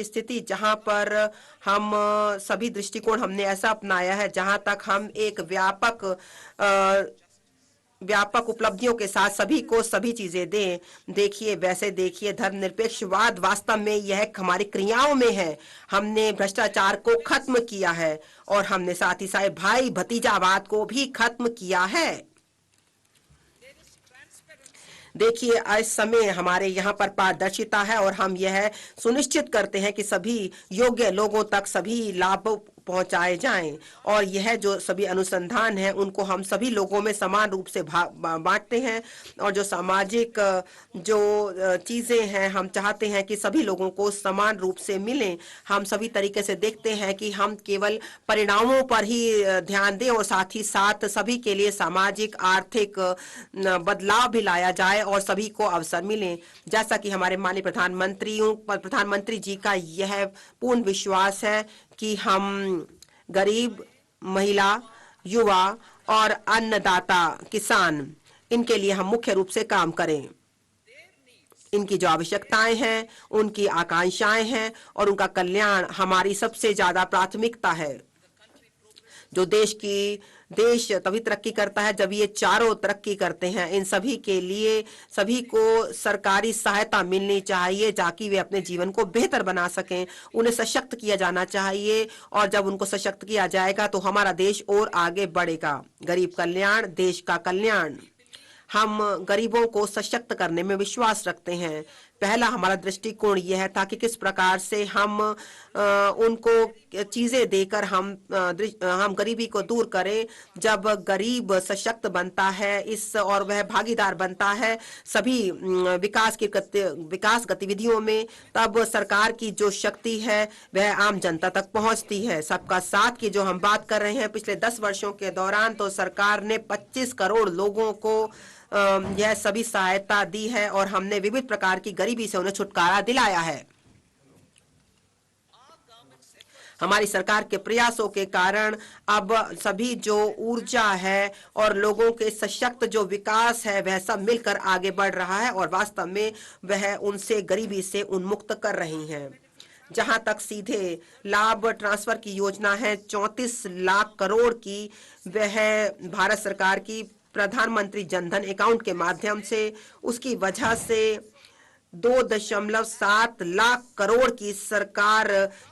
स्थिति जहां पर हम सभी दृष्टिकोण हमने ऐसा अपनाया है जहां तक हम एक व्यापक उपलब्धियों के साथ सभी को सभी चीजें दें। देखिए, वैसे देखिए, धर्मनिरपेक्षवाद वास्तव में यह हमारी क्रियाओं में है। हमने भ्रष्टाचार को खत्म किया है और हमने साथ ही साथ भाई भतीजावाद को भी खत्म किया है। देखिए, इस समय हमारे यहाँ पर पारदर्शिता है और हम यह सुनिश्चित करते हैं कि सभी योग्य लोगों तक सभी लाभ पहुंचाए जाएं और यह जो सभी अनुसंधान है उनको हम सभी लोगों में समान रूप से बांटते हैं और जो सामाजिक जो चीजें हैं हम चाहते हैं कि सभी लोगों को समान रूप से मिलें। हम सभी तरीके से देखते हैं कि हम केवल परिणामों पर ही ध्यान दें और साथ ही साथ सभी के लिए सामाजिक आर्थिक बदलाव भी लाया जाए और सभी को अवसर मिले। जैसा कि हमारे माननीय प्रधानमंत्री जी का यह पूर्ण विश्वास है कि हम गरीब, महिला, युवा और अन्नदाता किसान, इनके लिए हम मुख्य रूप से काम करें। इनकी जो आवश्यकताएं हैं, उनकी आकांक्षाएं हैं और उनका कल्याण हमारी सबसे ज्यादा प्राथमिकता है। जो देश तभी तरक्की करता है जब ये चारों तरक्की करते हैं। इन सभी के लिए सभी को सरकारी सहायता मिलनी चाहिए ताकि वे अपने जीवन को बेहतर बना सकें। उन्हें सशक्त किया जाना चाहिए और जब उनको सशक्त किया जाएगा तो हमारा देश और आगे बढ़ेगा। गरीब कल्याण, देश का कल्याण। हम गरीबों को सशक्त करने में विश्वास रखते हैं। पहला हमारा दृष्टिकोण यह था कि किस प्रकार से हम उनको चीजें देकर हम गरीबी को दूर करें। जब गरीब सशक्त बनता है इस और वह भागीदार बनता है सभी विकास गतिविधियों में, तब सरकार की जो शक्ति है वह आम जनता तक पहुंचती है। सबका साथ की जो हम बात कर रहे हैं, पिछले 10 वर्षों के दौरान तो सरकार ने 25 करोड़ लोगों को यह सभी सहायता दी है और हमने विविध प्रकार की गरीबी से उन्हें छुटकारा दिलाया है। हमारी सरकार के प्रयासों के कारण अब सभी जो ऊर्जा है और लोगों के सशक्त जो विकास है वह सब मिलकर आगे बढ़ रहा है और वास्तव में वह उनसे गरीबी से उन्मुक्त कर रही हैं। जहां तक सीधे लाभ ट्रांसफर की योजना है 34 लाख करोड़ की, वह भारत सरकार की प्रधानमंत्री जनधन अकाउंट के माध्यम से, उसकी वजह से 2.7 लाख करोड़ की सरकार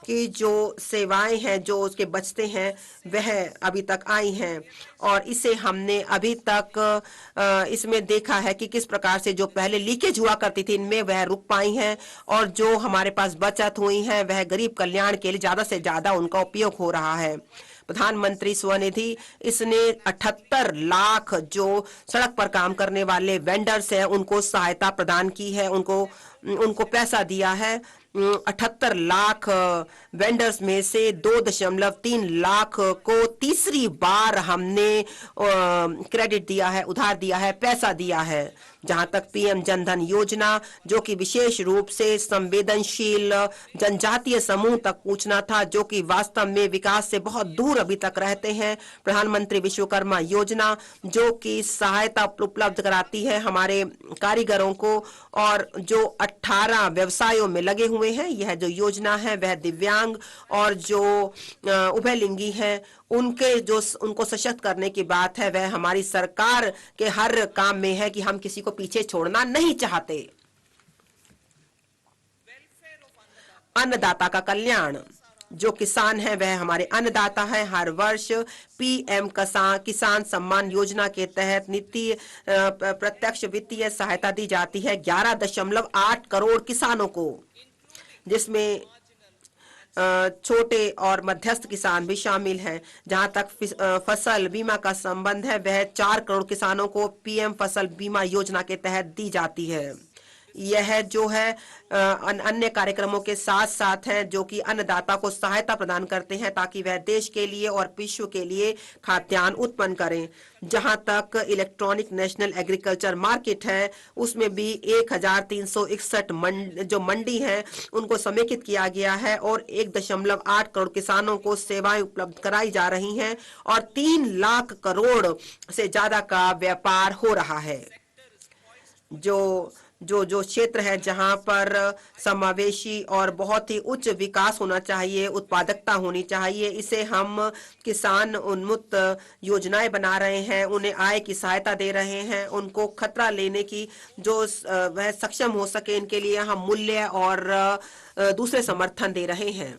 की जो सेवाएं हैं जो उसके बचते हैं वह अभी तक आई हैं और इसे हमने अभी तक इसमें देखा है कि किस प्रकार से जो पहले लीकेज हुआ करती थी इनमें वह रुक पाई हैं और जो हमारे पास बचत हुई है वह गरीब कल्याण के लिए ज्यादा से ज्यादा उनका उपयोग हो रहा है। प्रधानमंत्री स्वनिधि, इसने 78 लाख जो सड़क पर काम करने वाले वेंडर्स हैं उनको सहायता प्रदान की है, उनको पैसा दिया है। 78 लाख वेंडर्स में से 2.3 लाख को तीसरी बार हमने क्रेडिट दिया है, उधार दिया है, पैसा दिया है। जहां तक पीएम जनधन योजना जो कि विशेष रूप से संवेदनशील जनजातीय समूह तक पूछना था, जो कि वास्तव में विकास से बहुत दूर अभी तक रहते हैं। प्रधानमंत्री विश्वकर्मा योजना जो कि सहायता उपलब्ध कराती है हमारे कारीगरों को और जो 18 व्यवसायों में लगे हुए हैं। यह जो योजना है वह दिव्यांग और जो उभयलिंगी हैं उनको सशक्त करने की बात है। वह हमारी सरकार के हर काम में है कि हम किसी को पीछे छोड़ना नहीं चाहते। अन्नदाता का कल्याण, जो किसान है वह हमारे अन्नदाता है। हर वर्ष पीएम किसान सम्मान योजना के तहत प्रत्यक्ष वित्तीय सहायता दी जाती है 11.8 करोड़ किसानों को, जिसमें छोटे और मध्यस्थ किसान भी शामिल हैं। जहां तक फसल बीमा का संबंध है वह 4 करोड़ किसानों को पीएम फसल बीमा योजना के तहत दी जाती है। यह जो है अन्य कार्यक्रमों के साथ साथ है जो कि अन्नदाता को सहायता प्रदान करते हैं ताकि वह देश के लिए और विश्व के लिए खाद्यान्न उत्पन्न करें। जहां तक इलेक्ट्रॉनिक नेशनल एग्रीकल्चर मार्केट है उसमें भी 1361 जो मंडी है उनको समेकित किया गया है और 1.8 करोड़ किसानों को सेवाएं उपलब्ध कराई जा रही हैं और 3 लाख करोड़ से ज्यादा का व्यापार हो रहा है। जो जो जो क्षेत्र है जहां पर समावेशी और बहुत ही उच्च विकास होना चाहिए, उत्पादकता होनी चाहिए, इसे हम किसान उन्मुक्त योजनाएं बना रहे हैं, उन्हें आय की सहायता दे रहे हैं, उनको खतरा लेने की जो वह सक्षम हो सके, इनके लिए हम मूल्य और दूसरे समर्थन दे रहे हैं।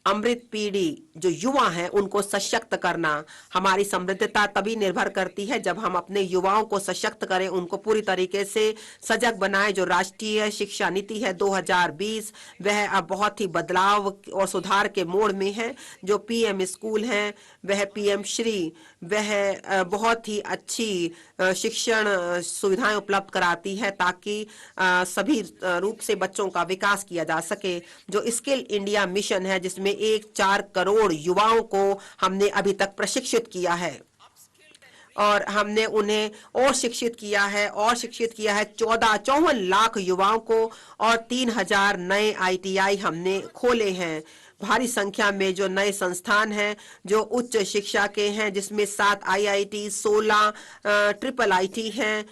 अमृत पीढ़ी जो युवा हैं उनको सशक्त करना, हमारी समृद्धता तभी निर्भर करती है जब हम अपने युवाओं को सशक्त करें, उनको पूरी तरीके से सजग बनाएं। जो राष्ट्रीय शिक्षा नीति है 2020 वह अब बहुत ही बदलाव और सुधार के मोड़ में है। जो पीएम स्कूल है वह पीएम श्री वह बहुत ही अच्छी शिक्षण सुविधाएं उपलब्ध कराती है ताकि सभी रूप से बच्चों का विकास किया जा सके। जो स्किल इंडिया मिशन है जिसमें 1.4 करोड़ युवाओं को हमने अभी तक प्रशिक्षित किया है और हमने उन्हें और शिक्षित किया है 54 लाख युवाओं को और 3,000 नए आईटीआई हमने खोले हैं। भारी संख्या में जो नए संस्थान हैं जो उच्च शिक्षा के हैं, जिसमें 7 आईआईटी, 16 ट्रिपल आईटी हैं,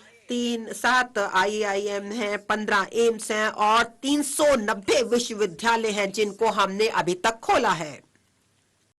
7 आईआईएम हैं, 15 एम्स हैं और 390 विश्वविद्यालय हैं जिनको हमने अभी तक खोला है।